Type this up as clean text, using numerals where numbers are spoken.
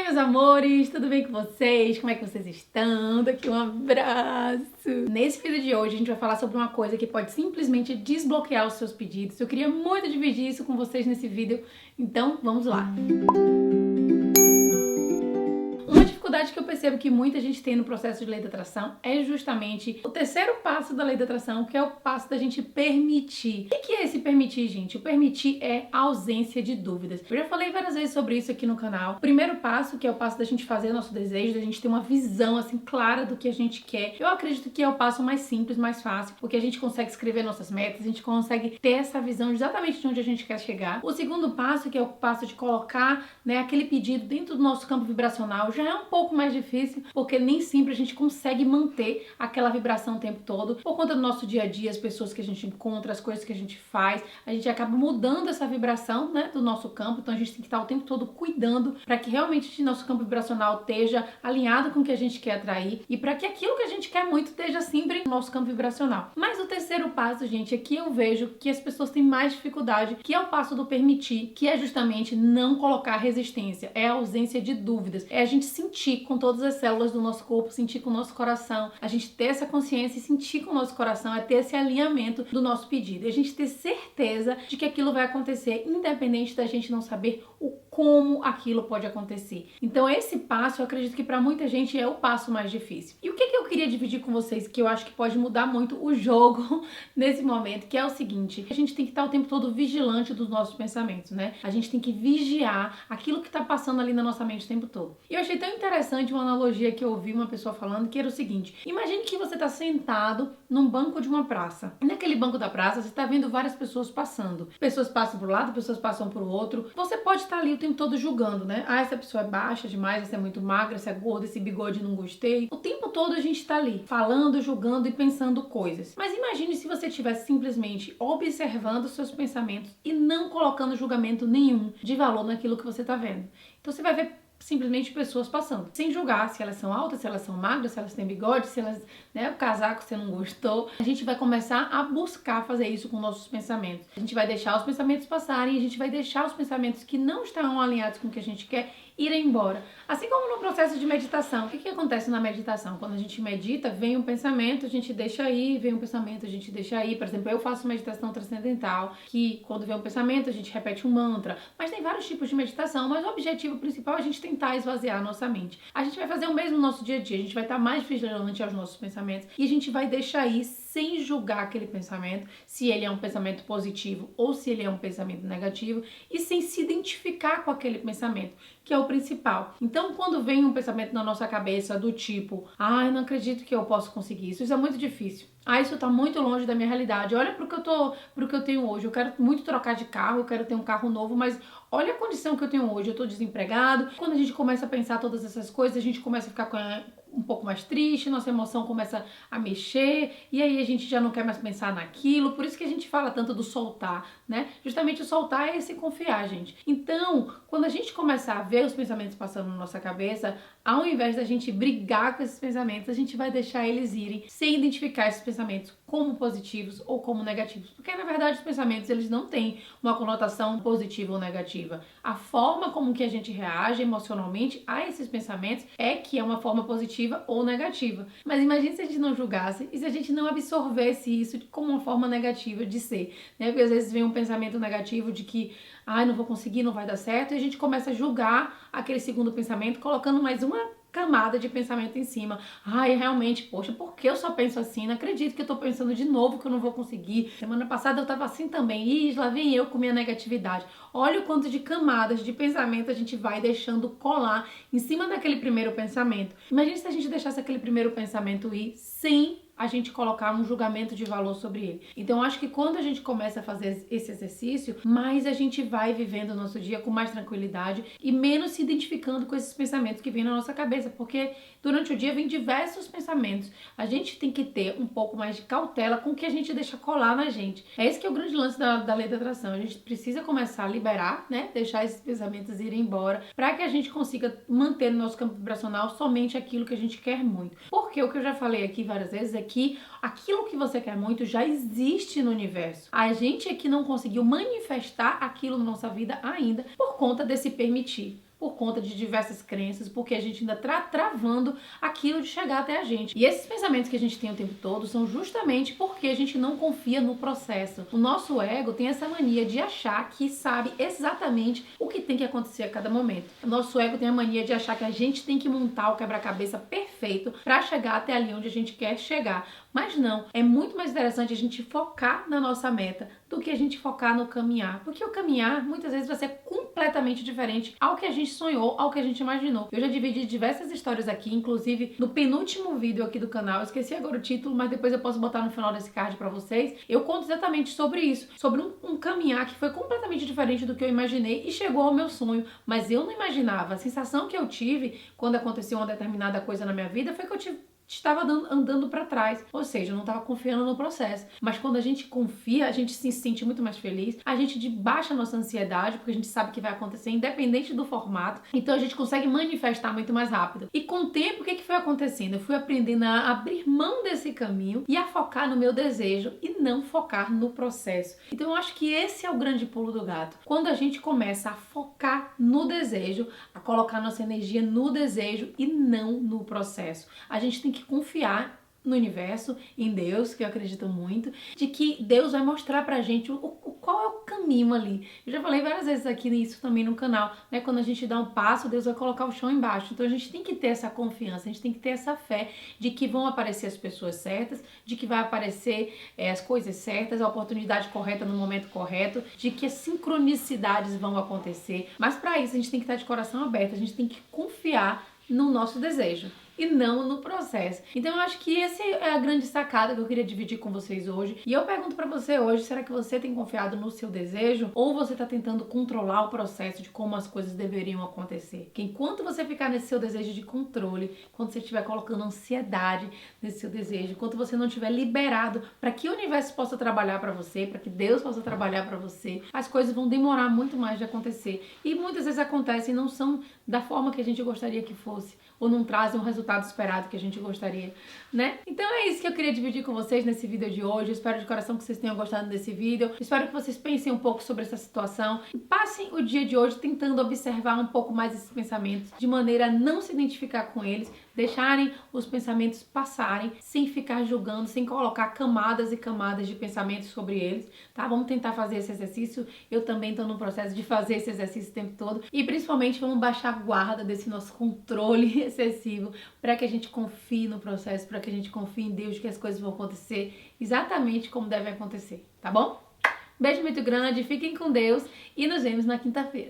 Oi, meus amores, tudo bem com vocês? Como é que vocês estão? Daqui um abraço! Nesse vídeo de hoje a gente vai falar sobre uma coisa que pode simplesmente desbloquear os seus pedidos. Eu queria muito dividir isso com vocês nesse vídeo, então vamos lá! Uma dificuldade que eu percebo que muita gente tem no processo de lei da atração é justamente o terceiro passo da lei da atração, que é o passo da gente permitir. O que é esse permitir, gente? O permitir é a ausência de dúvidas. Eu já falei várias vezes sobre isso aqui no canal. O primeiro passo, que é o passo da gente fazer nosso desejo, da gente ter uma visão assim clara do que a gente quer. Eu acredito que é o passo mais simples, mais fácil, porque a gente consegue escrever nossas metas, a gente consegue ter essa visão exatamente de onde a gente quer chegar. O segundo passo, que é o passo de colocar, aquele pedido dentro do nosso campo vibracional, já é um pouco mais difícil, porque nem sempre a gente consegue manter aquela vibração o tempo todo, por conta do nosso dia a dia, as pessoas que a gente encontra, as coisas que a gente faz, a gente acaba mudando essa vibração, do nosso campo, então a gente tem que estar o tempo todo cuidando para que realmente o nosso campo vibracional esteja alinhado com o que a gente quer atrair e para que aquilo que a gente quer muito esteja sempre no nosso campo vibracional. Mas o terceiro passo, gente, aqui eu vejo que as pessoas têm mais dificuldade, que é o passo do permitir, que é justamente não colocar resistência, é a ausência de dúvidas, é a gente sentir com todas as células do nosso corpo, sentir com o nosso coração, a gente ter essa consciência e sentir com o nosso coração, é ter esse alinhamento do nosso pedido, e a gente ter certeza de que aquilo vai acontecer, independente da gente não saber o como aquilo pode acontecer. Então esse passo, eu acredito que para muita gente é o passo mais difícil. E o que eu queria dividir com vocês, que eu acho que pode mudar muito o jogo nesse momento, que é o seguinte: a gente tem que estar o tempo todo vigilante dos nossos pensamentos, A gente tem que vigiar aquilo que está passando ali na nossa mente o tempo todo. E eu achei tão interessante uma analogia que eu ouvi uma pessoa falando, que era o seguinte: imagine que você está sentado num banco de uma praça. E naquele banco da praça você está vendo várias pessoas passando. Pessoas passam para um lado, pessoas passam para o outro. Você pode estar ali o tempo todo julgando, Ah, essa pessoa é baixa demais, essa é muito magra, essa é gorda, esse bigode não gostei. O tempo todo a gente tá ali, falando, julgando e pensando coisas. Mas imagine se você estivesse simplesmente observando os seus pensamentos e não colocando julgamento nenhum de valor naquilo que você tá vendo. Então você vai ver simplesmente pessoas passando, sem julgar se elas são altas, se elas são magras, se elas têm bigode, se elas, o casaco você não gostou. A gente vai começar a buscar fazer isso com nossos pensamentos. A gente vai deixar os pensamentos passarem, a gente vai deixar os pensamentos que não estão alinhados com o que a gente quer irem embora. Assim como no processo de meditação. O que acontece na meditação? Quando a gente medita, vem um pensamento, a gente deixa ir, vem um pensamento, a gente deixa ir. Por exemplo, eu faço meditação transcendental, que quando vem um pensamento, a gente repete um mantra. Mas tem vários tipos de meditação, mas o objetivo principal é a gente tentar esvaziar a nossa mente. A gente vai fazer o mesmo no nosso dia a dia, a gente vai estar mais vigilante aos nossos pensamentos e a gente vai deixar ir sem julgar aquele pensamento, se ele é um pensamento positivo ou se ele é um pensamento negativo, e sem se identificar com aquele pensamento, que é o principal. Então, quando vem um pensamento na nossa cabeça do tipo: eu não acredito que eu posso conseguir isso é muito difícil. Isso tá muito longe da minha realidade. Olha pro que eu tenho hoje. Eu quero muito trocar de carro, eu quero ter um carro novo, mas olha a condição que eu tenho hoje. Eu tô desempregado. Quando a gente começa a pensar todas essas coisas, a gente começa a ficar um pouco mais triste, nossa emoção começa a mexer, e aí a gente já não quer mais pensar naquilo. Por isso que a gente fala tanto do soltar, Justamente o soltar é esse confiar, gente. Então, quando a gente começar a ver os pensamentos passando na nossa cabeça, ao invés da gente brigar com esses pensamentos, a gente vai deixar eles irem sem identificar esses pensamentos como positivos ou como negativos. Porque, na verdade, os pensamentos, eles não têm uma conotação positiva ou negativa. A forma como que a gente reage emocionalmente a esses pensamentos é que é uma forma positiva ou negativa. Mas imagine se a gente não julgasse e se a gente não absorvesse isso como uma forma negativa de ser, Porque às vezes vem um pensamento negativo de que não vou conseguir, não vai dar certo, e a gente começa a julgar aquele segundo pensamento, colocando mais uma camada de pensamento em cima. Realmente, poxa, por que eu só penso assim? Não acredito que eu tô pensando de novo que eu não vou conseguir. Semana passada eu tava assim também. Lá vem eu com minha negatividade. Olha o quanto de camadas de pensamento a gente vai deixando colar em cima daquele primeiro pensamento. Imagina se a gente deixasse aquele primeiro pensamento ir sem a gente colocar um julgamento de valor sobre ele. Então, acho que quando a gente começa a fazer esse exercício, mais a gente vai vivendo o nosso dia com mais tranquilidade e menos se identificando com esses pensamentos que vêm na nossa cabeça, porque durante o dia vem diversos pensamentos. A gente tem que ter um pouco mais de cautela com o que a gente deixa colar na gente. É esse que é o grande lance da lei da atração. A gente precisa começar a liberar, Deixar esses pensamentos irem embora, para que a gente consiga manter no nosso campo vibracional somente aquilo que a gente quer muito. Porque o que eu já falei aqui várias vezes é que aquilo que você quer muito já existe no universo. A gente é que não conseguiu manifestar aquilo na nossa vida ainda por conta desse permitir. por conta de diversas crenças, porque a gente ainda tá travando aquilo de chegar até a gente. E esses pensamentos que a gente tem o tempo todo são justamente porque a gente não confia no processo. O nosso ego tem essa mania de achar que sabe exatamente o que tem que acontecer a cada momento. O nosso ego tem a mania de achar que a gente tem que montar o quebra-cabeça perfeito para chegar até ali onde a gente quer chegar. Mas não, é muito mais interessante a gente focar na nossa meta do que a gente focar no caminhar. Porque o caminhar muitas vezes vai ser completamente diferente ao que a gente sonhou, ao que a gente imaginou. Eu já dividi diversas histórias aqui, inclusive no penúltimo vídeo aqui do canal, eu esqueci agora o título, mas depois eu posso botar no final desse card pra vocês. Eu conto exatamente sobre isso, sobre um caminhar que foi completamente diferente do que eu imaginei e chegou ao meu sonho, mas eu não imaginava. A sensação que eu tive quando aconteceu uma determinada coisa na minha vida foi que eu estava andando para trás, ou seja, eu não estava confiando no processo. Mas quando a gente confia, a gente se sente muito mais feliz, a gente baixa a nossa ansiedade, porque a gente sabe que vai acontecer independente do formato, então a gente consegue manifestar muito mais rápido. E com o tempo, o que foi acontecendo? Eu fui aprendendo a abrir mão desse caminho e a focar no meu desejo e não focar no processo. Então eu acho que esse é o grande pulo do gato. Quando a gente começa a focar no desejo, a colocar nossa energia no desejo e não no processo. A gente tem que confiar no universo, em Deus, que eu acredito muito, de que Deus vai mostrar pra gente qual é o caminho ali. Eu já falei várias vezes aqui nisso também no canal, né? Quando a gente dá um passo, Deus vai colocar o chão embaixo. Então a gente tem que ter essa confiança, a gente tem que ter essa fé de que vão aparecer as pessoas certas, de que vai aparecer as coisas certas, a oportunidade correta no momento correto, de que as sincronicidades vão acontecer. Mas para isso a gente tem que estar de coração aberto, a gente tem que confiar no nosso desejo e não no processo. Então eu acho que essa é a grande sacada que eu queria dividir com vocês hoje. E eu pergunto pra você hoje, será que você tem confiado no seu desejo ou você tá tentando controlar o processo de como as coisas deveriam acontecer? Porque enquanto você ficar nesse seu desejo de controle, quando você estiver colocando ansiedade nesse seu desejo, enquanto você não estiver liberado para que o universo possa trabalhar para você, para que Deus possa trabalhar para você, as coisas vão demorar muito mais de acontecer. E muitas vezes acontecem e não são da forma que a gente gostaria que fosse, ou não trazem o resultado esperado que a gente gostaria, né? Então é isso que eu queria dividir com vocês nesse vídeo de hoje. Eu espero de coração que vocês tenham gostado desse vídeo. Espero que vocês pensem um pouco sobre essa situação e passem o dia de hoje tentando observar um pouco mais esses pensamentos, de maneira a não se identificar com eles, deixarem os pensamentos passarem, sem ficar julgando, sem colocar camadas e camadas de pensamentos sobre eles, tá? Vamos tentar fazer esse exercício. Eu também estou no processo de fazer esse exercício o tempo todo. E principalmente vamos baixar a guarda desse nosso controle excessivo para que a gente confie no processo, para que a gente confie em Deus, que as coisas vão acontecer exatamente como devem acontecer, tá bom? Beijo muito grande, fiquem com Deus e nos vemos na quinta-feira.